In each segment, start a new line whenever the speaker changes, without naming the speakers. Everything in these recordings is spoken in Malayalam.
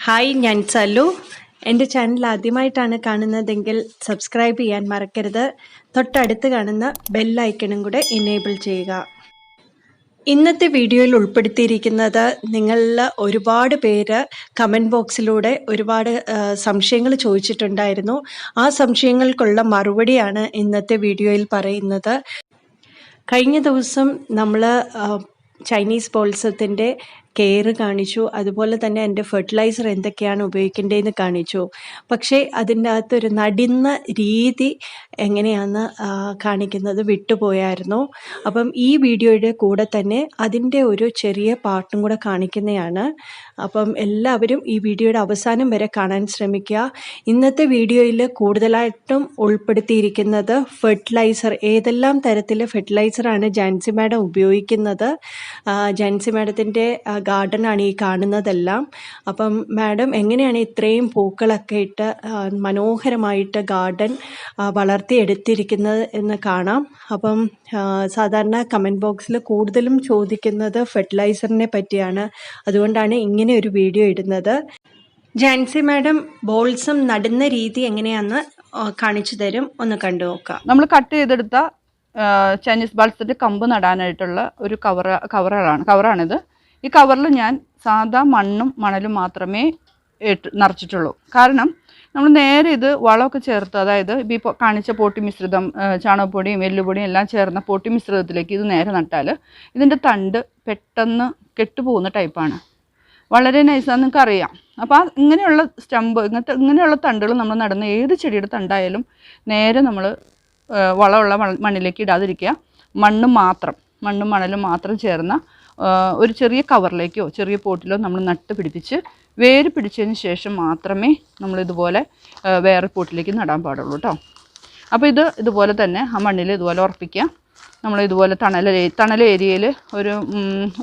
ഹായ്, ഞാൻ സലു. എൻ്റെ ചാനൽ ആദ്യമായിട്ടാണ് കാണുന്നതെങ്കിൽ സബ്സ്ക്രൈബ് ചെയ്യാൻ മറക്കരുത്. തൊട്ടടുത്ത് കാണുന്ന ബെല്ലൈക്കണും കൂടെ എനേബിൾ ചെയ്യുക. ഇന്നത്തെ വീഡിയോയിൽ ഉൾപ്പെടുത്തിയിരിക്കുന്നത് നിങ്ങളിൽ ഒരുപാട് പേര് കമൻറ്റ് ബോക്സിലൂടെ ഒരുപാട് സംശയങ്ങൾ ചോദിച്ചിട്ടുണ്ടായിരുന്നു. ആ സംശയങ്ങൾക്കുള്ള മറുപടിയാണ് ഇന്നത്തെ വീഡിയോയിൽ പറയുന്നത്. കഴിഞ്ഞ ദിവസം നമ്മൾ ചൈനീസ് ബോൾസത്തിൻ്റെ കെയർ കാണിച്ചു, അതുപോലെ തന്നെ എൻ്റെ ഫെർട്ടിലൈസർ എന്തൊക്കെയാണ് ഉപയോഗിക്കേണ്ടതെന്ന് കാണിച്ചു. പക്ഷേ അതിൻ്റെ അകത്തൊരു നടുന്ന രീതി എങ്ങനെയാണെന്ന് കാണിക്കുന്നത് വിട്ടുപോയായിരുന്നു. അപ്പം ഈ വീഡിയോയുടെ കൂടെ തന്നെ അതിൻ്റെ ഒരു ചെറിയ പാർട്ടും കൂടെ കാണിക്കുന്നതാണ്. അപ്പം എല്ലാവരും ഈ വീഡിയോയുടെ അവസാനം വരെ കാണാൻ ശ്രമിക്കുക. ഇന്നത്തെ വീഡിയോയിൽ കൂടുതലായിട്ടും ഉൾപ്പെടുത്തിയിരിക്കുന്നത് ഫെർട്ടിലൈസർ, ഏതെല്ലാം തരത്തിലെ ഫെർട്ടിലൈസറാണ് ജാൻസി മാഡം ഉപയോഗിക്കുന്നത്. ജാൻസി മാഡത്തിൻ്റെ ഗാർഡനാണ് ഈ കാണുന്നതെല്ലാം. അപ്പം മാഡം എങ്ങനെയാണ് ഇത്രയും പൂക്കളൊക്കെ ഇട്ട് മനോഹരമായിട്ട് ഗാർഡൻ വളർത്തിയെടുത്തിരിക്കുന്നത് എന്ന് കാണാം. അപ്പം സാധാരണ കമൻറ്റ് ബോക്സിൽ കൂടുതലും ചോദിക്കുന്നത് ഫെർട്ടിലൈസറിനെ പറ്റിയാണ്. അതുകൊണ്ടാണ് ഇങ്ങനെ ഒരു വീഡിയോ ഇടുന്നത്. ജാൻസി മാഡം ബോൾസം നടുന്ന രീതി എങ്ങനെയാണെന്ന് കാണിച്ചു തരും, ഒന്ന് കണ്ടു നോക്കാം.
നമ്മൾ കട്ട് ചെയ്തെടുത്ത ചൈനീസ് ബൾസിൻ്റെ കമ്പ് നടാനായിട്ടുള്ള ഒരു കവറാണിത്. ഈ കവറിൽ ഞാൻ സാധാ മണ്ണും മണലും മാത്രമേ നിറച്ചിട്ടുള്ളൂ. കാരണം നമ്മൾ നേരെ ഇത് വളമൊക്കെ ചേർത്ത്, അതായത് ഇപ്പോൾ കാണിച്ച പോട്ടി മിശ്രിതം, ചാണകപ്പൊടിയും എല്ലുപൊടിയും എല്ലാം ചേർന്ന പോട്ടി മിശ്രിതത്തിലേക്ക് ഇത് നേരെ നട്ടാൽ ഇതിൻ്റെ തണ്ട് പെട്ടെന്ന് കെട്ടുപോകുന്ന ടൈപ്പാണ്. വളരെ നൈസാന്ന് നിങ്ങൾക്ക് അറിയാം. അപ്പോൾ ഇങ്ങനെയുള്ള സ്റ്റമ്പ്, ഇങ്ങനെയുള്ള തണ്ടുകൾ നമ്മൾ നടുന്ന ഏത് ചെടിയുടെ തണ്ടായാലും നേരെ നമ്മൾ വളമുള്ള മണ്ണിലേക്ക് ഇടാതിരിക്കുക. മണ്ണും മണലും മാത്രം ചേർന്ന ഒരു ചെറിയ കവറിലേക്കോ ചെറിയ പോട്ടിലോ നമ്മൾ നട്ട് പിടിപ്പിച്ച് വേര് പിടിച്ചതിന് ശേഷം മാത്രമേ നമ്മളിതുപോലെ വേറെ പോട്ടിലേക്ക് നടാൻ പാടുള്ളൂ കേട്ടോ. അപ്പോൾ ഇതുപോലെ തന്നെ ആ മണ്ണിൽ ഇതുപോലെ ഉറപ്പിക്കുക. നമ്മളിതുപോലെ തണൽ ഏരിയയിൽ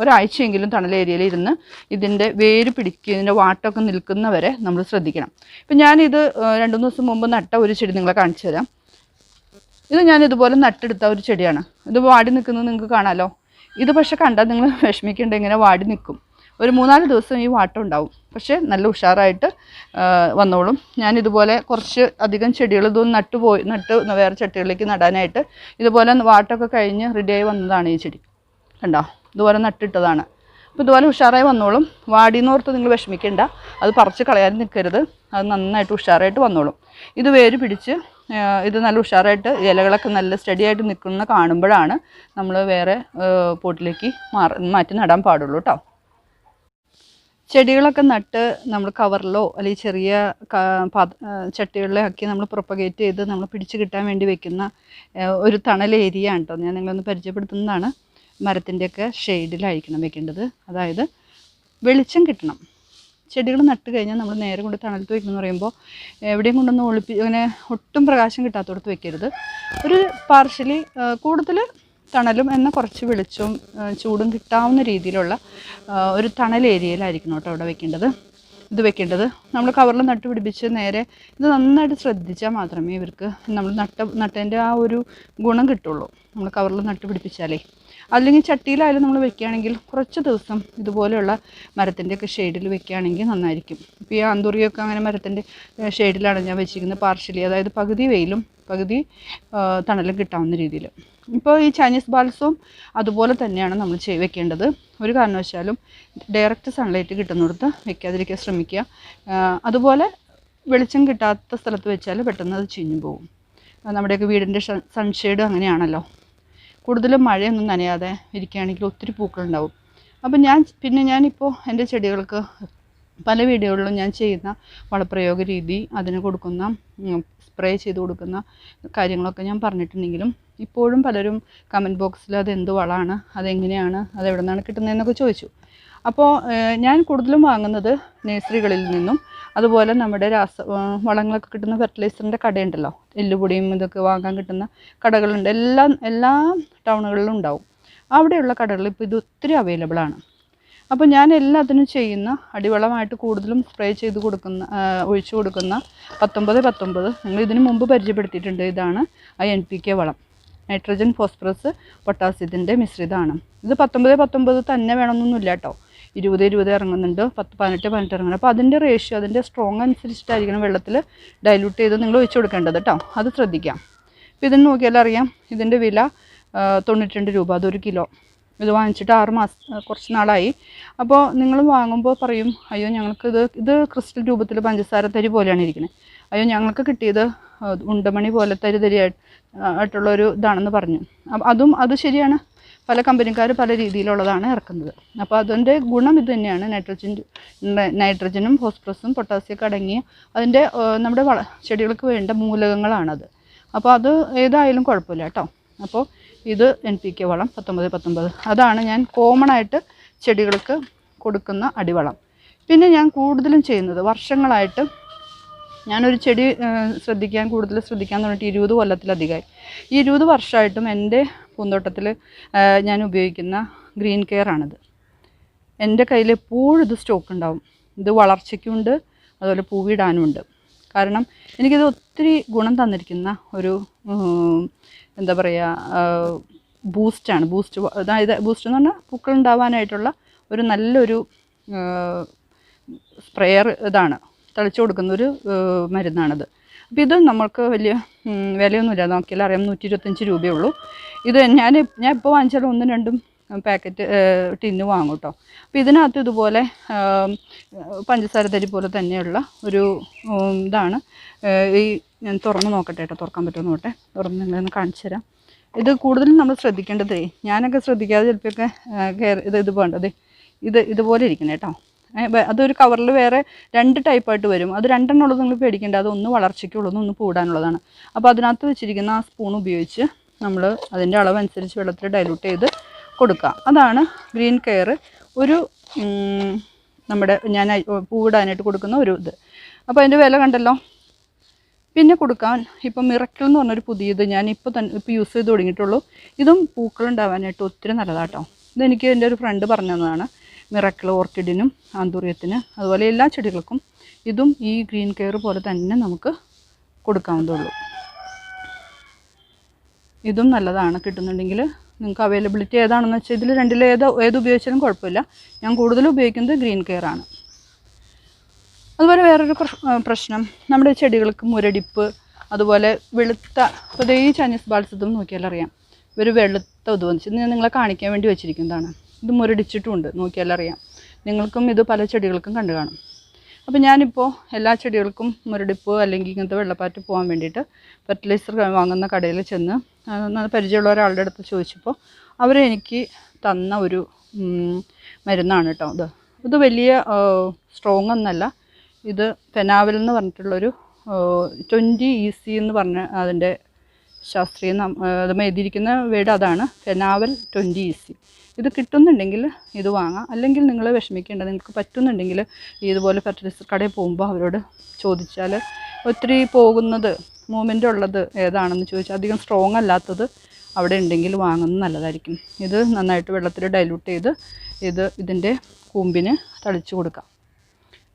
ഒരാഴ്ചയെങ്കിലും തണൽ ഏരിയയിൽ ഇരുന്ന് ഇതിൻ്റെ വേര് ഇതിൻ്റെ വാട്ടമൊക്കെ നിൽക്കുന്നവരെ നമ്മൾ ശ്രദ്ധിക്കണം. ഇപ്പം ഞാനിത് 2-3 ദിവസം മുമ്പ് നട്ട ഒരു ചെടി നിങ്ങളെ കാണിച്ചു തരാം. ഇത് ഞാനിതുപോലെ നട്ടെടുത്ത ഒരു ചെടിയാണ്. ഇത് വാടി നിൽക്കുന്നത് നിങ്ങൾക്ക് കാണാമല്ലോ. ഇത് പക്ഷെ കണ്ടാൽ നിങ്ങൾ വിഷമിക്കേണ്ട, ഇങ്ങനെ വാടി നിൽക്കും. ഒരു 3-4 ദിവസം ഈ വാട്ടം ഉണ്ടാവും, പക്ഷേ നല്ല ഉഷാറായിട്ട് വന്നോളും. ഞാനിതുപോലെ കുറച്ച് അധികം ചെടികൾ ഇതൊന്ന് നട്ട് വേറെ ചട്ടികളിലേക്ക് നടാനായിട്ട് ഇതുപോലെ വാട്ടമൊക്കെ കഴിഞ്ഞ് റെഡിയായി വന്നതാണ് ഈ ചെടി. കണ്ടോ, ഇതുപോലെ നട്ടിട്ടതാണ്. അപ്പോൾ ഇതുപോലെ ഉഷാറായി വന്നോളും. വാടിയെന്നോർത്ത് നിങ്ങൾ വിഷമിക്കേണ്ട, അത് പറിച്ച് കളയാൻ നിൽക്കരുത്. അത് നന്നായിട്ട് ഉഷാറായിട്ട് വന്നോളും. ഇത് വേര് പിടിച്ച് ഇത് നല്ല ഉഷാറായിട്ട് ഇലകളൊക്കെ നല്ല സ്റ്റഡി ആയിട്ട് നിൽക്കുന്ന കാണുമ്പോഴാണ് നമ്മൾ വേറെ പോട്ടിലേക്ക് മാറ്റി നടാൻ പാടുള്ളൂ കേട്ടോ. ചെടികളൊക്കെ നട്ട് നമ്മൾ കവറിലോ അല്ലെങ്കിൽ ചെറിയ ചട്ടികളിലോ ആക്കി നമ്മൾ പ്രൊപ്പഗേറ്റ് ചെയ്ത് നമ്മൾ പിടിച്ച് കിട്ടാൻ വേണ്ടി വെക്കുന്ന ഒരു തണൽ ഏരിയ ആണ് കേട്ടോ. ഞാൻ നിങ്ങളൊന്ന് പരിചയപ്പെടുത്തുന്നതാണ്. മരത്തിൻ്റെയൊക്കെ ഷെയ്ഡിലായിരിക്കണം വെക്കേണ്ടത്. അതായത് വെളിച്ചം കിട്ടണം. ചെടികൾ നട്ട് കഴിഞ്ഞാൽ നമ്മൾ നേരെ കൊണ്ട് തണലത്ത് വെക്കണമെന്ന് പറയുമ്പോൾ എവിടെയും കൊണ്ടൊന്ന് അങ്ങനെ ഒട്ടും പ്രകാശം കിട്ടാത്തടത്ത് വെക്കരുത്. ഒരു പാർഷ്യലി കൂടുതൽ തണലും എന്നാൽ കുറച്ച് വെളിച്ചവും ചൂടും കിട്ടാവുന്ന രീതിയിലുള്ള ഒരു തണൽ ഏരിയയിലായിരിക്കണം കേട്ടോ അവിടെ വെക്കേണ്ടത്. നമ്മൾ കവറിൽ നട്ട് പിടിപ്പിച്ച് നേരെ ഇത് നന്നായിട്ട് ശ്രദ്ധിച്ചാൽ മാത്രമേ ഇവർക്ക് നമ്മൾ നട്ടതിൻ്റെ ആ ഒരു ഗുണം കിട്ടുള്ളൂ. നമ്മൾ കവറിൽ നട്ട് പിടിപ്പിച്ചാലേ. അല്ലെങ്കിൽ ചട്ടിയിലായാലും നമ്മൾ വെക്കുകയാണെങ്കിൽ കുറച്ച് ദിവസം ഇതുപോലെയുള്ള മരത്തിൻ്റെയൊക്കെ ഷെയ്ഡിൽ വെക്കുകയാണെങ്കിൽ നന്നായിരിക്കും. ഇപ്പോൾ ഈ ആന്തൂറിയൊക്കെ അങ്ങനെ മരത്തിൻ്റെ ഷെയ്ഡിലാണ് ഞാൻ വെച്ചിരിക്കുന്നത്, പാർഷ്യലി, അതായത് പകുതി വെയിലും പകുതി തണലും കിട്ടാവുന്ന രീതിയിൽ. ഇപ്പോൾ ഈ ചൈനീസ് ബാൾസും അതുപോലെ തന്നെയാണ് നമ്മൾ വെക്കേണ്ടത്. ഒരു കാരണവശാലും ഡയറക്റ്റ് സൺലൈറ്റ് കിട്ടുന്നിടത്ത് വെക്കാതിരിക്കാൻ ശ്രമിക്കുക. അതുപോലെ വെളിച്ചം കിട്ടാത്ത സ്ഥലത്ത് വെച്ചാൽ പെട്ടെന്ന് അത് ചീഞ്ഞു പോകും. നമ്മുടെയൊക്കെ വീടിൻ്റെ സൺഷെയ്ഡ് അങ്ങനെയാണല്ലോ. കൂടുതലും മഴയൊന്നും നനയാതെ ഇരിക്കുകയാണെങ്കിൽ ഒത്തിരി പൂക്കളുണ്ടാവും. അപ്പം ഞാനിപ്പോൾ എൻ്റെ ചെടികൾക്ക് പല വീഡിയോകളിലും ഞാൻ ചെയ്യുന്ന വളപ്രയോഗ രീതി, അതിന് കൊടുക്കുന്ന സ്പ്രേ ചെയ്ത് കൊടുക്കുന്ന കാര്യങ്ങളൊക്കെ ഞാൻ പറഞ്ഞിട്ടുണ്ടെങ്കിലും ഇപ്പോഴും പലരും കമൻറ്റ് ബോക്സിൽ അതെന്ത് വളമാണ്, അതെങ്ങനെയാണ്, അതെവിടെ നിന്നാണ് കിട്ടുന്നതെന്നൊക്കെ ചോദിച്ചു. അപ്പോൾ ഞാൻ കൂടുതലും വാങ്ങുന്നത് നഴ്സറികളിൽ നിന്നും അതുപോലെ നമ്മുടെ വളങ്ങളൊക്കെ കിട്ടുന്ന ഫെർട്ടിലൈസറിൻ്റെ കടയുണ്ടല്ലോ, എല്ലുപൊടിയും ഇതൊക്കെ വാങ്ങാൻ കിട്ടുന്ന കടകളുണ്ട്. എല്ലാ ടൗണുകളിലും ഉണ്ടാവും. അവിടെയുള്ള കടകളിൽ ഇപ്പോൾ ഇത് ഒത്തിരി അവൈലബിൾ ആണ്. അപ്പോൾ ഞാൻ എല്ലാത്തിനും ചെയ്യുന്ന അടിവളമായിട്ട് കൂടുതലും സ്പ്രേ ചെയ്ത് ഒഴിച്ചു കൊടുക്കുന്ന 19-19 നിങ്ങൾ ഇതിനു മുമ്പ് പരിചയപ്പെടുത്തിയിട്ടുണ്ട്. ഇതാണ് NPK വളം, നൈട്രജൻ ഫോസ്ഫറസ് പൊട്ടാസ്യത്തിൻ്റെ മിശ്രിതമാണ്. ഇത് 19-19 തന്നെ വേണമെന്നൊന്നുമില്ല കേട്ടോ. 20 ഇറങ്ങുന്നുണ്ട്, 10-18 ഇറങ്ങുന്നുണ്ട്. അപ്പോൾ അതിൻ്റെ റേഷ്യോ, അതിൻ്റെ സ്ട്രോങ് അനുസരിച്ചിട്ടായിരിക്കണം വെള്ളത്തിൽ ഡൈല്യൂട്ട് ചെയ്ത് നിങ്ങൾ ഒഴിച്ച് കൊടുക്കേണ്ടത് കേട്ടോ. അത് ശ്രദ്ധിക്കാം. അപ്പോൾ ഇതിന് നോക്കിയാൽ അറിയാം, ഇതിൻ്റെ വില 92 രൂപ, അതൊരു കിലോ. ഇത് വാങ്ങിച്ചിട്ട് 6 മാസം, കുറച്ച് നാളായി. അപ്പോൾ നിങ്ങൾ വാങ്ങുമ്പോൾ പറയും, അയ്യോ ഇത് ക്രിസ്റ്റൽ രൂപത്തിൽ പഞ്ചസാര തരി പോലെയാണ് ഇരിക്കുന്നത്, അയ്യോ ഞങ്ങൾക്ക് കിട്ടിയത് ഉണ്ടമണി പോലെ ആയിട്ടുള്ളൊരു ഇതാണെന്ന് പറഞ്ഞു. അത് ശരിയാണ്. പല കമ്പനിക്കാർ പല രീതിയിലുള്ളതാണ് ഇറക്കുന്നത്. അപ്പോൾ അതിൻ്റെ ഗുണം ഇത് തന്നെയാണ്. നൈട്രജനും ഫോസ്ഫറസും പൊട്ടാസ്യമൊക്കെ അടങ്ങിയ അതിൻ്റെ നമ്മുടെ ചെടികൾക്ക് വേണ്ട മൂലകങ്ങളാണത്. അപ്പോൾ അത് ഏതായാലും കുഴപ്പമില്ല കേട്ടോ. അപ്പോൾ ഇത് NPK വളം 19-19 അതാണ് ഞാൻ കോമൺ ആയിട്ട് ചെടികൾക്ക് കൊടുക്കുന്ന അടിവളം. പിന്നെ ഞാൻ കൂടുതലും ചെയ്യുന്നത്, വർഷങ്ങളായിട്ട് ഞാനൊരു ചെടി കൂടുതൽ ശ്രദ്ധിക്കാൻ തുടങ്ങിയിട്ട് 20 കൊല്ലത്തിലധികമായി. ഈ 20 വർഷമായിട്ടും എൻ്റെ പൂന്തോട്ടത്തിൽ ഞാൻ ഉപയോഗിക്കുന്ന ഗ്രീൻ കെയർ ആണിത്. എൻ്റെ കയ്യിൽ എപ്പോഴും ഇത് സ്റ്റോക്ക് ഉണ്ടാവും. ഇത് വളർച്ചയ്ക്കുണ്ട്, അതുപോലെ പൂവിടാനുമുണ്ട്. കാരണം എനിക്കിത് ഒത്തിരി ഗുണം തന്നിരിക്കുന്ന ഒരു എന്താ പറയുക, ബൂസ്റ്റ്. അതായത് ബൂസ്റ്റ് എന്ന് പറഞ്ഞാൽ പൂക്കൾ ഉണ്ടാവാനായിട്ടുള്ള ഒരു നല്ലൊരു സ്പ്രെയർ ഇതാണ്, തളിച്ചു കൊടുക്കുന്നൊരു മരുന്നാണിത്. അപ്പോൾ ഇത് നമ്മൾക്ക് വലിയ വിലയൊന്നുമില്ല, നോക്കിയാൽ അറിയാം, 125 രൂപയേ ഉള്ളൂ. ഇത് ഞാൻ ഇപ്പോൾ വാങ്ങിച്ചാലും 1-2 പാക്കറ്റ് ടിന്ന് വാങ്ങും കേട്ടോ. അപ്പോൾ ഇതിനകത്ത് ഇതുപോലെ പഞ്ചസാര തരി പോലെ തന്നെയുള്ള ഒരു ഇതാണ്. ഞാൻ തുറന്ന് നോക്കട്ടെ കേട്ടോ, തുറക്കാൻ പറ്റുമെന്ന് നോക്കട്ടെ, തുറന്ന് നിങ്ങളൊന്ന് കാണിച്ചു തരാം. ഇത് കൂടുതലും നമ്മൾ ശ്രദ്ധിക്കേണ്ടതേ, ഞാനൊക്കെ ശ്രദ്ധിക്കാതെ ചിലപ്പോഴൊക്കെ ഇത് വേണ്ടത് ഇതുപോലെ ഇരിക്കണം കേട്ടോ. അതൊരു കവറിൽ വേറെ 2 ടൈപ്പായിട്ട് വരും. അത് 2 ഉള്ളത് നിങ്ങൾ പേടിക്കേണ്ട, അതൊന്ന് വളർച്ചയ്ക്കുള്ളതും ഒന്ന് പൂടാനുള്ളതാണ്. അപ്പോൾ അതിനകത്ത് വെച്ചിരിക്കുന്ന ആ സ്പൂൺ ഉപയോഗിച്ച് നമ്മൾ അതിൻ്റെ അളവനുസരിച്ച് വെള്ളത്തിൽ ഡൈലൂട്ട് ചെയ്ത് കൊടുക്കുക. അതാണ് ഗ്രീൻ കെയർ ഒരു ഞാൻ പൂവിടാനായിട്ട് കൊടുക്കുന്ന ഒരു ഇത്. അപ്പോൾ അതിൻ്റെ വില കണ്ടല്ലോ. പിന്നെ കൊടുക്കാൻ ഇപ്പം മിറക്കിൾ എന്ന് പറഞ്ഞൊരു പുതിയത് ഞാൻ ഇപ്പോൾ യൂസ് ചെയ്ത് തുടങ്ങിയിട്ടുള്ളൂ. ഇതും പൂക്കളുണ്ടാവാനായിട്ട് ഒത്തിരി നല്ലതാട്ടോ. ഇതെനിക്ക് എൻ്റെ ഒരു ഫ്രണ്ട് പറഞ്ഞു തന്നതാണ്. മിറക്കിൾ ഓർക്കിഡിനും ആന്തൂറിയത്തിന് അതുപോലെ എല്ലാ ചെടികൾക്കും ഇതും ഈ ഗ്രീൻ കെയർ പോലെ തന്നെ നമുക്ക് കൊടുക്കാവുന്നതുള്ളൂ. ഇതും നല്ലതാണ്. കിട്ടുന്നുണ്ടെങ്കിൽ നിങ്ങൾക്ക് അവൈലബിലിറ്റി ഏതാണെന്ന് വെച്ചാൽ ഇതിൽ രണ്ടിൽ ഏത് ഉപയോഗിച്ചാലും കുഴപ്പമില്ല. ഞാൻ കൂടുതലും ഉപയോഗിക്കുന്നത് ഗ്രീൻ കെയർ ആണ്. അതുപോലെ വേറൊരു പ്രശ്നം, നമ്മുടെ ചെടികൾക്ക് മുരടിപ്പ്, അതുപോലെ വെളുത്ത, ഇപ്പോൾ ഈ ചൈനീസ് ബാൾസത്തും നോക്കിയാൽ അറിയാം, ഇവർ വെളുത്ത ഇത് വന്നിട്ട് ഞാൻ നിങ്ങളെ കാണിക്കാൻ വേണ്ടി വെച്ചിരിക്കുന്നതാണ്. ഇത് മുരടിച്ചിട്ടുമുണ്ട്, നോക്കിയാൽ അറിയാം. നിങ്ങൾക്കും ഇത് പല ചെടികൾക്കും കണ്ടു കാണും. അപ്പോൾ ഞാനിപ്പോൾ എല്ലാ ചെടികൾക്കും മുരടിപ്പ് അല്ലെങ്കിൽ ഇങ്ങനത്തെ വെള്ളപ്പാറ്റ് പോകാൻ വേണ്ടിയിട്ട് ഫെർട്ടിലൈസർ വാങ്ങുന്ന കടയിൽ ചെന്ന് പരിചയമുള്ള ഒരാളുടെ അടുത്ത് ചോദിച്ചപ്പോൾ അവർ എനിക്ക് തന്ന ഒരു മരുന്നാണ് കേട്ടോ. ഇത് വലിയ സ്ട്രോങ് ഒന്നല്ല. ഇത് ഫെനാവൽ എന്ന് പറഞ്ഞിട്ടുള്ളൊരു 20 EC എന്ന് പറഞ്ഞ അതിൻ്റെ ശാസ്ത്രീയ അത് എഴുതിയിരിക്കുന്ന വേർഡ് അതാണ്, ഫെനാവൽ 20 EC. ഇത് കിട്ടുന്നുണ്ടെങ്കിൽ ഇത് വാങ്ങാം. അല്ലെങ്കിൽ നിങ്ങൾ വിഷമിക്കേണ്ട, നിങ്ങൾക്ക് പറ്റുന്നുണ്ടെങ്കിൽ ഇതുപോലെ ഫെർട്ടിലൈസർ കടയിൽ പോകുമ്പോൾ അവരോട് ചോദിച്ചാൽ ഒത്തിരി പോകുന്നത് മൂവ്മെൻ്റ് ഉള്ളത് ഏതാണെന്ന് ചോദിച്ചാൽ അധികം സ്ട്രോങ് അല്ലാത്തത് അവിടെ ഉണ്ടെങ്കിൽ വാങ്ങുന്നത് നല്ലതായിരിക്കും. ഇത് നന്നായിട്ട് വെള്ളത്തിൽ ഡൈലൂട്ട് ചെയ്ത് ഇതിൻ്റെ കൂമ്പിന് തളിച്ചു കൊടുക്കാം.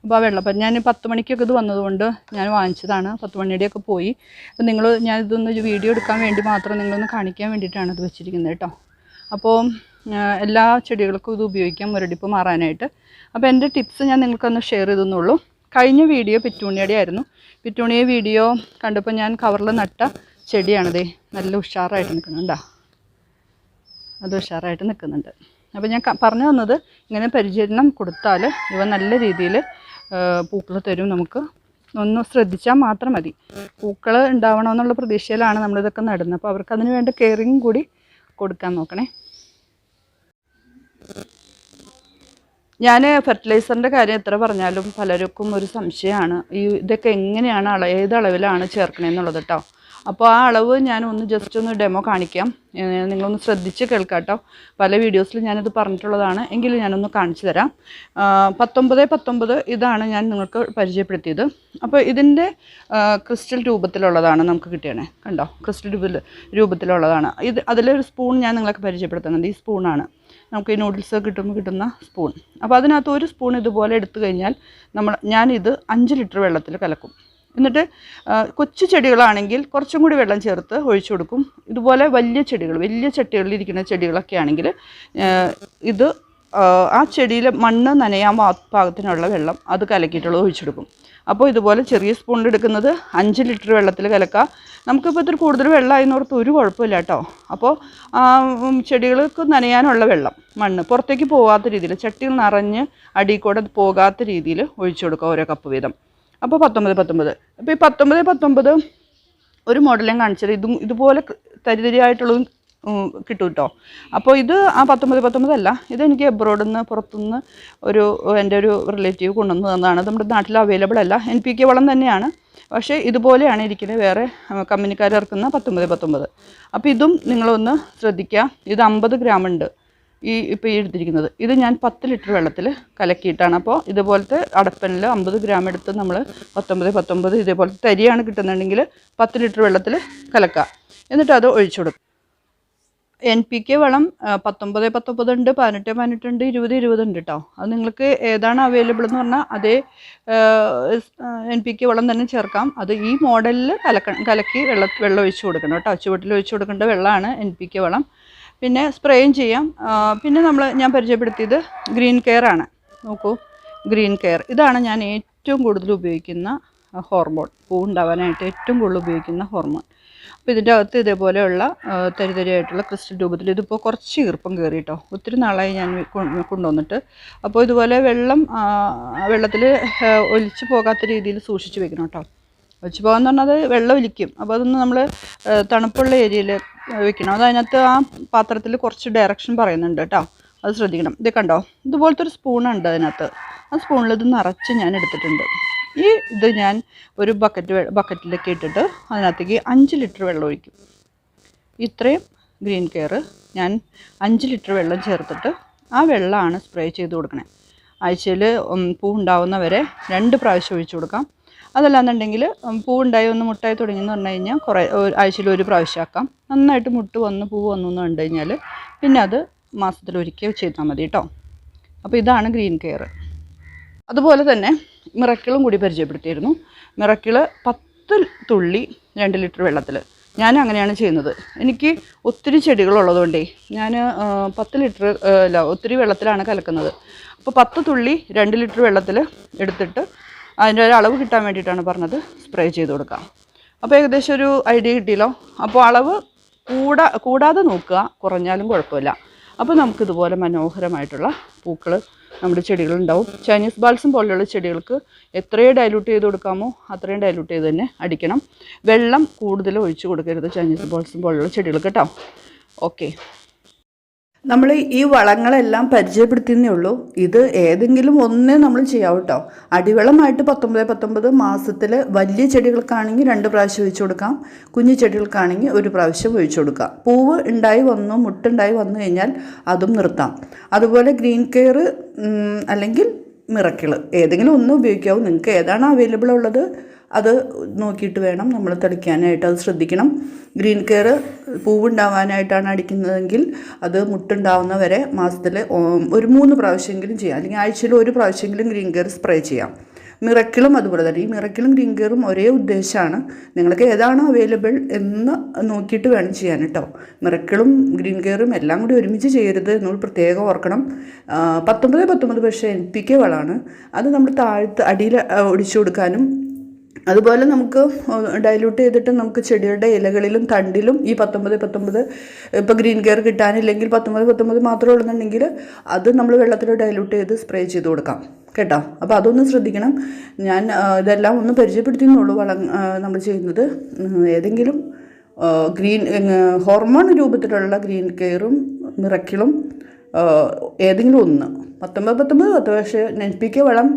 അപ്പോൾ ആ വെള്ളം ഞാൻ 10 മണിക്കൊക്കെ ഇത് വന്നതുകൊണ്ട് ഞാൻ വാങ്ങിച്ചതാണ്. 10 മണിയുടെയൊക്കെ പോയി. അപ്പോൾ ഞാനിതൊന്ന് വീഡിയോ എടുക്കാൻ വേണ്ടി മാത്രം നിങ്ങളൊന്ന് കാണിക്കാൻ വേണ്ടിയിട്ടാണ് ഇത് വെച്ചിരിക്കുന്നത് കേട്ടോ. അപ്പോൾ എല്ലാ ചെടികൾക്കും ഇത് ഉപയോഗിക്കാം മുരടിപ്പ് മാറാനായിട്ട്. അപ്പോൾ എൻ്റെ ടിപ്സ് ഞാൻ നിങ്ങൾക്കൊന്ന് ഷെയർ ചെയ്തെന്നുള്ളൂ. കഴിഞ്ഞ വീഡിയോ പെറ്റൂണിയുടെ ആയിരുന്നു. പെറ്റൂണിയ വീഡിയോ കണ്ടപ്പോൾ ഞാൻ കവറിൽ നട്ട ചെടിയാണതേ, നല്ല ഉഷാറായിട്ട് നിൽക്കുന്നുണ്ടോ? അത് ഉഷാറായിട്ട് നിൽക്കുന്നുണ്ട്. അപ്പോൾ ഞാൻ പറഞ്ഞു തന്നത്, ഇങ്ങനെ പരിചരണം കൊടുത്താൽ ഇവ നല്ല രീതിയിൽ പൂക്കൾ തരും. നമുക്ക് ഒന്ന് ശ്രദ്ധിച്ചാൽ മാത്രം മതി. പൂക്കൾ ഉണ്ടാവണമെന്നുള്ള പ്രതീക്ഷയിലാണ് നമ്മളിതൊക്കെ നടുന്നത്. അപ്പോൾ അവർക്ക് അതിന് വേണ്ട കെയറിങ് കൂടി കൊടുക്കാൻ നോക്കണേ. ഞാൻ ഫെർട്ടിലൈസറിൻ്റെ കാര്യം എത്ര പറഞ്ഞാലും പലർക്കും ഒരു സംശയമാണ്, ഇതൊക്കെ എങ്ങനെയാണ് ഏത് അളവിലാണ് ചേർക്കണമെന്നുള്ളത് കേട്ടോ. അപ്പോൾ ആ അളവ് ഞാൻ ജസ്റ്റ് ഒന്ന് ഡെമോ കാണിക്കാം. നിങ്ങളൊന്ന് ശ്രദ്ധിച്ച് കേൾക്കാം കേട്ടോ. പല വീഡിയോസിൽ ഞാനിത് പറഞ്ഞിട്ടുള്ളതാണ്, എങ്കിലും ഞാനൊന്ന് കാണിച്ചു തരാം. 19-19 ഇതാണ് ഞാൻ നിങ്ങൾക്ക് പരിചയപ്പെടുത്തിയത്. അപ്പോൾ ഇതിൻ്റെ ക്രിസ്റ്റൽ രൂപത്തിലുള്ളതാണ് നമുക്ക് കിട്ടിയണേ, കണ്ടോ? ക്രിസ്റ്റൽ രൂപത്തിലുള്ളതാണ് ഇത്. അതിലൊരു സ്പൂൺ ഞാൻ നിങ്ങൾക്ക് പരിചയപ്പെടുത്തുന്നത് ഈ സ്പൂണാണ്. നമുക്ക് ഈ നൂഡിൽസ് കിട്ടുന്ന സ്പൂൺ. അപ്പോൾ അതിനകത്ത് ഒരു സ്പൂൺ ഇതുപോലെ എടുത്തു കഴിഞ്ഞാൽ ഞാനിത് 5 ലിറ്റർ വെള്ളത്തിൽ കലക്കും. എന്നിട്ട് കൊച്ചു ചെടികളാണെങ്കിൽ കുറച്ചും കൂടി വെള്ളം ചേർത്ത് ഒഴിച്ചു കൊടുക്കും. ഇതുപോലെ വലിയ ചട്ടികളിലിരിക്കുന്ന ചെടികളൊക്കെ ആണെങ്കിൽ ഇത് ആ ചെടിയിൽ മണ്ണ് നനയാൻ പാകത്തിനുള്ള വെള്ളം അത് കലക്കിയിട്ടുള്ളത് ഒഴിച്ചെടുക്കും. അപ്പോൾ ഇതുപോലെ ചെറിയ സ്പൂണിൽ എടുക്കുന്നത് 5 ലിറ്റർ വെള്ളത്തിൽ കലക്കുക. നമുക്കിപ്പോൾ ഇത്തിരി കൂടുതൽ വെള്ളമായിന്നോർത്ത് ഒരു കുഴപ്പമില്ല കേട്ടോ. അപ്പോൾ ചെടികൾക്ക് നനയാനുള്ള വെള്ളം മണ്ണ് പുറത്തേക്ക് പോകാത്ത രീതിയിൽ ചട്ടിയിൽ നിറഞ്ഞ് അടിയിൽ കൂടെ പോകാത്ത രീതിയിൽ ഒഴിച്ചു കൊടുക്കുക, ഓരോ കപ്പ് വീതം. അപ്പോൾ 19 അപ്പോൾ ഈ 19 ഒരു മോഡൽ ഞാൻ കാണിച്ചത് ഇതുപോലെ തരിതരിയായിട്ടുള്ളതും കിട്ടും കേട്ടോ. അപ്പോൾ ഇത് ആ 19 അല്ല, ഇതെനിക്ക് എബ്രോഡിൽ നിന്ന് പുറത്തുനിന്ന് എൻ്റെ ഒരു റിലേറ്റീവ് കൊണ്ടുവന്ന് തന്നതാണ്. നമ്മുടെ നാട്ടിൽ അവൈലബിൾ അല്ല, NPK വളം തന്നെയാണ്, പക്ഷേ ഇതുപോലെയാണ് ഇരിക്കുന്നത്. വേറെ കമ്പനിക്കാർ ഇറക്കുന്ന 19. അപ്പോൾ ഇതും നിങ്ങളൊന്ന് ശ്രദ്ധിക്കുക. ഇത് 50 ഗ്രാം ഉണ്ട് ഇപ്പോൾ ഈ എടുത്തിരിക്കുന്നത്. ഇത് ഞാൻ 10 ലിറ്റർ വെള്ളത്തിൽ കലക്കിയിട്ടാണ്. അപ്പോൾ ഇതുപോലത്തെ അടപ്പനിൽ 50 ഗ്രാം എടുത്ത് നമ്മൾ 19 ഇതേപോലത്തെ തരിയാണ് കിട്ടുന്നുണ്ടെങ്കിൽ 10 ലിറ്റർ വെള്ളത്തിൽ കലക്കുക. എന്നിട്ട് അത് ഒഴിച്ചു കൊടുക്കുക. NPK വളം 19 ഉണ്ട്, 18 ഉണ്ട്, 20 ഉണ്ട് കേട്ടോ. അത് നിങ്ങൾക്ക് ഏതാണ് അവൈലബിൾ എന്ന് പറഞ്ഞാൽ അതേ NPK വളം തന്നെ ചേർക്കാം. അത് ഈ മോഡലിൽ കലക്കി വെള്ളം ഒഴിച്ച് കൊടുക്കണം കേട്ടോ. ചുവട്ടിൽ ഒഴിച്ച് കൊടുക്കേണ്ട വെള്ളമാണ് NPK വളം. പിന്നെ സ്പ്രേയും ചെയ്യാം. പിന്നെ ഞാൻ പരിചയപ്പെടുത്തിയത് ഗ്രീൻ കെയർ ആണ്. നോക്കൂ, ഗ്രീൻ കെയർ ഇതാണ് ഞാൻ ഏറ്റവും കൂടുതൽ ഉപയോഗിക്കുന്ന ഹോർമോൺ. പൂവുണ്ടാവാനായിട്ട് ഏറ്റവും കൂടുതൽ ഉപയോഗിക്കുന്ന ഹോർമോൺ. അപ്പോൾ ഇതിൻ്റെ അകത്ത് ഇതേപോലെയുള്ള തരിതരിയായിട്ടുള്ള ക്രിസ്റ്റൽ രൂപത്തിൽ ഇതിപ്പോൾ കുറച്ച് ഈർപ്പം കയറി കേട്ടോ. ഒത്തിരി നാളായി ഞാൻ കൊണ്ടുവന്നിട്ട്. അപ്പോൾ ഇതുപോലെ വെള്ളത്തിൽ ഒലിച്ച് പോകാത്ത രീതിയിൽ സൂക്ഷിച്ച് വെക്കണം കേട്ടോ. ഒലിച്ച് പോകാമെന്ന് പറഞ്ഞാൽ അത് വെള്ളം ഒലിക്കും. അപ്പോൾ അതൊന്ന് നമ്മൾ തണുപ്പുള്ള ഏരിയയിൽ വെക്കണം. അത് അതിനകത്ത് ആ പാത്രത്തിൽ കുറച്ച് ഡയറക്ഷൻ പറയുന്നുണ്ട് കേട്ടോ, അത് ശ്രദ്ധിക്കണം. ഇത് കണ്ടോ, ഇതുപോലത്തെ ഒരു സ്പൂണുണ്ട് അതിനകത്ത്. ആ സ്പൂണിൽ ഇത് നിറച്ച് ഞാൻ എടുത്തിട്ടുണ്ട്. ഇത് ഞാൻ ഒരു ബക്കറ്റിലേക്ക് ഇട്ടിട്ട് അതിനകത്തേക്ക് 5 ലിറ്റർ വെള്ളം ഒഴിക്കും. ഇത്രയും ഗ്രീൻ കെയർ ഞാൻ 5 ലിറ്റർ വെള്ളം ചേർത്തിട്ട് ആ വെള്ളമാണ് സ്പ്രേ ചെയ്ത് കൊടുക്കണേ. ആഴ്ചയിൽ പൂ ഉണ്ടാവുന്നവരെ 2 പ്രാവശ്യം ഒഴിച്ചു കൊടുക്കാം. അതല്ലാന്നുണ്ടെങ്കിൽ പൂവുണ്ടായി ഒന്ന് മുട്ടായി തുടങ്ങിയെന്ന് പറഞ്ഞു കഴിഞ്ഞാൽ ആഴ്ചയിൽ 1 പ്രാവശ്യം ആക്കാം. നന്നായിട്ട് പൂ വന്നു എന്ന് കണ്ടു കഴിഞ്ഞാൽ പിന്നെ അത് മാസത്തിലൊരിക്കൽ ചെയ്താൽ മതി കേട്ടോ. അപ്പോൾ ഇതാണ് ഗ്രീൻ കെയർ. അതുപോലെ തന്നെ മിറക്കിളും കൂടി പരിചയപ്പെടുത്തിയിരുന്നു. മിറക്കിൾ 10 തുള്ളി 2 ലിറ്റർ വെള്ളത്തിൽ. ഞാൻ അങ്ങനെയാണ് ചെയ്യുന്നത്. എനിക്ക് ഒത്തിരി ചെടികളുള്ളതുകൊണ്ടേ ഞാൻ 10 ലിറ്റർ ഒത്തിരി വെള്ളത്തിലാണ് കലക്കുന്നത്. അപ്പോൾ 10 തുള്ളി 2 ലിറ്റർ വെള്ളത്തിൽ എടുത്തിട്ട് അതിൻ്റെ ഒരു അളവ് കിട്ടാൻ വേണ്ടിയിട്ടാണ് പറഞ്ഞത്, സ്പ്രേ ചെയ്ത് കൊടുക്കാം. അപ്പോൾ ഏകദേശം ഒരു ഐഡിയ കിട്ടിയല്ലോ. അപ്പോൾ അളവ് കൂടാതെ നോക്കുക, കുറഞ്ഞാലും കുഴപ്പമില്ല. അപ്പോൾ നമുക്കിതുപോലെ മനോഹരമായിട്ടുള്ള പൂക്കൾ നമ്മുടെ ചെടികളുണ്ടാവും. ചൈനീസ് ബാൽസം പോലെയുള്ള ചെടികൾക്ക് എത്രയും ഡൈല്യൂട്ട് ചെയ്ത് കൊടുക്കാമോ അത്രയും ഡൈല്യൂട്ട് ചെയ്ത് തന്നെ അടിക്കണം. വെള്ളം കൂടുതൽ ഒഴിച്ച് കൊടുക്കരുത് ചൈനീസ് ബാൽസം പോലെയുള്ള ചെടികൾക്ക് കേട്ടോ. ഓക്കെ, നമ്മൾ ഈ വളങ്ങളെല്ലാം പരിചയപ്പെടുത്തുന്നേ ഉള്ളൂ. ഇത് ഏതെങ്കിലും ഒന്നേ നമ്മൾ ചെയ്യാവൂ കേട്ടോ. അടിവളമായിട്ട് 19 മാസത്തിൽ വലിയ ചെടികൾക്കാണെങ്കിൽ 2 പ്രാവശ്യം ഒഴിച്ചു കൊടുക്കാം. കുഞ്ഞു ചെടികൾക്കാണെങ്കിൽ 1 പ്രാവശ്യം ഒഴിച്ചു കൊടുക്കാം. പൂവ് ഉണ്ടായി മുട്ടുണ്ടായി വന്നു കഴിഞ്ഞാൽ അതും നിർത്താം. അതുപോലെ ഗ്രീൻ കെയർ അല്ലെങ്കിൽ മിറക്കിൾ ഏതെങ്കിലും ഒന്ന് ഉപയോഗിക്കാവും. നിങ്ങൾക്ക് ഏതാണ് അവൈലബിൾ ഉള്ളത് അത് നോക്കിയിട്ട് വേണം നമ്മൾ തളിക്കാനായിട്ട്. അത് ശ്രദ്ധിക്കണം. ഗ്രീൻ കെയർ പൂവുണ്ടാവാനായിട്ടാണ് അടിക്കുന്നതെങ്കിൽ അത് മുട്ടുണ്ടാവുന്ന വരെ മാസത്തിൽ ഒരു 3 പ്രാവശ്യമെങ്കിലും ചെയ്യാം. അല്ലെങ്കിൽ ആഴ്ചയിൽ 1 പ്രാവശ്യമെങ്കിലും ഗ്രീൻ കെയർ സ്പ്രേ ചെയ്യാം. മിറക്കിളും അതുപോലെ തന്നെ. ഈ മിറക്കിളും ഗ്രീൻ കെയറും ഒരേ ഉദ്ദേശമാണ്. നിങ്ങൾക്ക് ഏതാണോ അവൈലബിൾ എന്ന് നോക്കിയിട്ട് വേണം ചെയ്യാൻ കേട്ടോ. മിറക്കിളും ഗ്രീൻ കെയറും എല്ലാം കൂടി ഒരുമിച്ച് ചെയ്യരുത് നമ്മൾ പ്രത്യേകം ഓർക്കണം. 19 പക്ഷേ NPK വളമാണ്. അത് നമ്മൾ അടിയിൽ ഒടിച്ചു കൊടുക്കാനും അതുപോലെ നമുക്ക് ഡൈല്യൂട്ട് ചെയ്തിട്ട് നമുക്ക് ചെടിയുടെ ഇലകളിലും തണ്ടിലും ഈ 19 ഇപ്പോൾ ഗ്രീൻ കെയർ കിട്ടാനില്ലെങ്കിൽ 19 മാത്രമേ ഉള്ളതെന്നുണ്ടെങ്കിൽ അത് നമ്മൾ വെള്ളത്തിൽ ഡൈല്യൂട്ട് ചെയ്ത് സ്പ്രേ ചെയ്ത് കൊടുക്കാം കേട്ടോ. അപ്പോൾ അതൊന്ന് ശ്രദ്ധിക്കണം. ഞാൻ ഇതെല്ലാം ഒന്ന് പരിചയപ്പെടുത്തിയെന്നുള്ളൂ. നമ്മൾ ചെയ്യുന്നത് ഏതെങ്കിലും ഹോർമോൺ രൂപത്തിലുള്ള ഗ്രീൻ കെയറും മിറക്കിളും ഏതെങ്കിലും ഒന്ന് 19 പക്ഷേ NPK വളം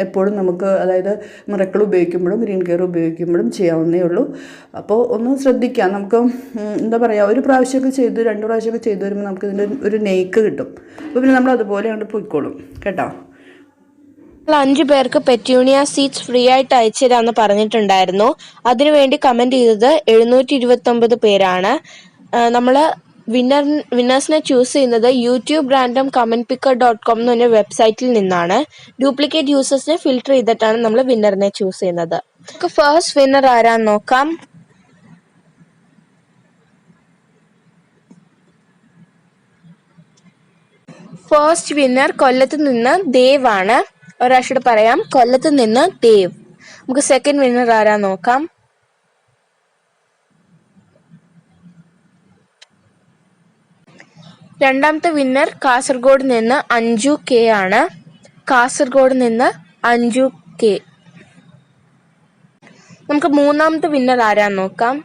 എപ്പോഴും നമുക്ക്, അതായത് മിറക്കിൾ ഉപയോഗിക്കുമ്പോഴും ഗ്രീൻ കെയർ ഉപയോഗിക്കുമ്പോഴും ചെയ്യാവുന്നേ ഉള്ളൂ. അപ്പോൾ ഒന്ന് ശ്രദ്ധിക്കാം. നമുക്ക് എന്താ പറയുക, 1 പ്രാവശ്യമൊക്കെ ചെയ്ത് 2 പ്രാവശ്യമൊക്കെ ചെയ്ത് വരുമ്പോൾ നമുക്ക് ഇതിൻ്റെ ഒരു നെയ്ക്ക് കിട്ടും. അപ്പോൾ പിന്നെ നമ്മൾ അതുപോലെ അങ്ങോട്ട് പോയിക്കോളും കേട്ടോ.
5 പേർക്ക് പെറ്റ്യൂണിയ സീഡ്സ് ഫ്രീ ആയിട്ട് അയച്ചു തരാമെന്ന് പറഞ്ഞിട്ടുണ്ടായിരുന്നു. അതിനുവേണ്ടി കമന്റ് ചെയ്തത് 729 പേരാണ്. നമ്മൾ വിന്നേഴ്സിനെ ചൂസ് ചെയ്യുന്നത് youtube.randomcommentpicker.com എന്ന് പറഞ്ഞ വെബ്സൈറ്റിൽ നിന്നാണ്. ഡ്യൂപ്ലിക്കേറ്റ് യൂസേഴ്സിനെ ഫിൽട്ടർ ചെയ്തിട്ടാണ് നമ്മൾ വിന്നറിനെ ചൂസ് ചെയ്യുന്നത്. നമുക്ക് ഫസ്റ്റ് വിന്നർ ആരാന്ന് നോക്കാം. ഫസ്റ്റ് വിന്നർ കൊല്ലത്ത് നിന്ന് ദേവ് ആണ്. ഒരാഴ്ചയോട് പറയാം, കൊല്ലത്ത് നിന്ന് ദേവ്. നമുക്ക് സെക്കൻഡ് വിന്നർ ആരാ നോക്കാം. രണ്ടാമത്തെ വിന്നർ കാസർഗോഡ് നിന്ന് അഞ്ജു കെ ആണ്. കാസർഗോഡ് നിന്ന് അഞ്ജു കെ. നമുക്ക് മൂന്നാമത്തെ വിന്നർ ആരാ നോക്കാം.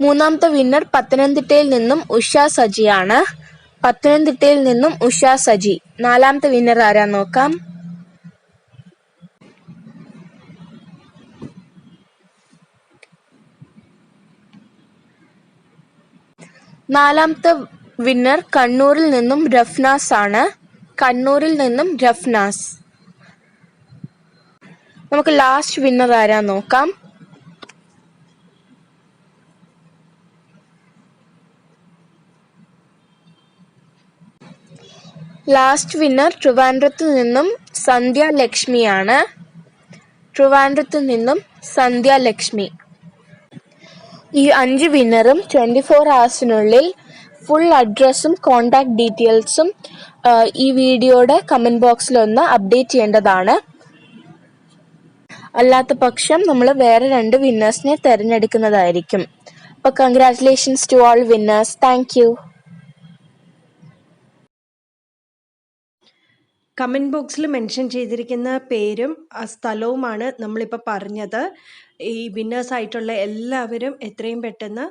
മൂന്നാമത്തെ വിന്നർ പത്തനംതിട്ടയിൽ നിന്നും ഉഷ സജിയാണ്. പത്തനംതിട്ടയിൽ നിന്നും ഉഷ സജി. നാലാമത്തെ വിന്നർ ആരാ നോക്കാം. നാലാമത്തെ വിന്നർ കണ്ണൂരിൽ നിന്നും റഫ്നാസ് ആണ്. കണ്ണൂരിൽ നിന്നും റഫ്നാസ്. നമുക്ക് ലാസ്റ്റ് വിന്നർ ആരാ നോക്കാം. ലാസ്റ്റ് വിന്നർ ട്രിവാൻഡ്രത്ത് നിന്നും സന്ധ്യ ലക്ഷ്മിയാണ്. ട്രിവാൻഡ്രത്ത് നിന്നും സന്ധ്യ ലക്ഷ്മി. ഈ 5 വിന്നറും 24 hours ഫുൾ അഡ്രസ്സും കോണ്ടാക്ട് ഡീറ്റെയിൽസും ഈ വീഡിയോയുടെ കമൻറ്റ് ബോക്സിൽ ഒന്ന് അപ്ഡേറ്റ് ചെയ്യേണ്ടതാണ്. അല്ലാത്ത പക്ഷം നമ്മൾ വേറെ 2 വിന്നേഴ്സിനെ തിരഞ്ഞെടുക്കുന്നതായിരിക്കും. അപ്പോൾ congratulations to all winners. Thank you.
Comment ബോക്സിൽ മെൻഷൻ ചെയ്തിരിക്കുന്ന പേരും സ്ഥലവുമാണ് നമ്മളിപ്പോൾ പറഞ്ഞത്. ഈ വിന്നേഴ്സായിട്ടുള്ള എല്ലാവരും എത്രയും പെട്ടെന്ന്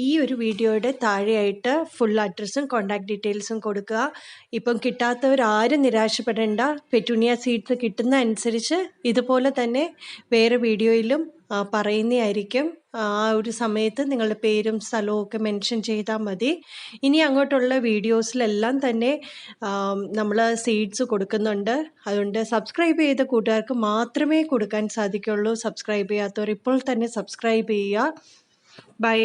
ഈ ഒരു വീഡിയോയുടെ താഴെയായിട്ട് ഫുൾ അഡ്രസ്സും കോൺടാക്ട് ഡീറ്റെയിൽസും കൊടുക്കുക. ഇപ്പം കിട്ടാത്തവരാരും നിരാശപ്പെടേണ്ട. പെറ്റൂണിയ സീഡ്സ് കിട്ടുന്ന അനുസരിച്ച് ഇതുപോലെ തന്നെ വേറെ വീഡിയോയിലും പറയുന്നതായിരിക്കും. ആ ഒരു സമയത്ത് നിങ്ങളുടെ പേരും സ്ഥലവും ഒക്കെ മെൻഷൻ ചെയ്താൽ മതി. ഇനി അങ്ങോട്ടുള്ള വീഡിയോസിലെല്ലാം തന്നെ നമ്മൾ സീഡ്സ് കൊടുക്കുന്നുണ്ട്. അതുകൊണ്ട് സബ്സ്ക്രൈബ് ചെയ്ത കൂട്ടുകാർക്ക് മാത്രമേ കൊടുക്കാൻ സാധിക്കുള്ളൂ. സബ്സ്ക്രൈബ് ചെയ്യാത്തവർ ഇപ്പോൾ തന്നെ സബ്സ്ക്രൈബ് ചെയ്യുക. ബൈ.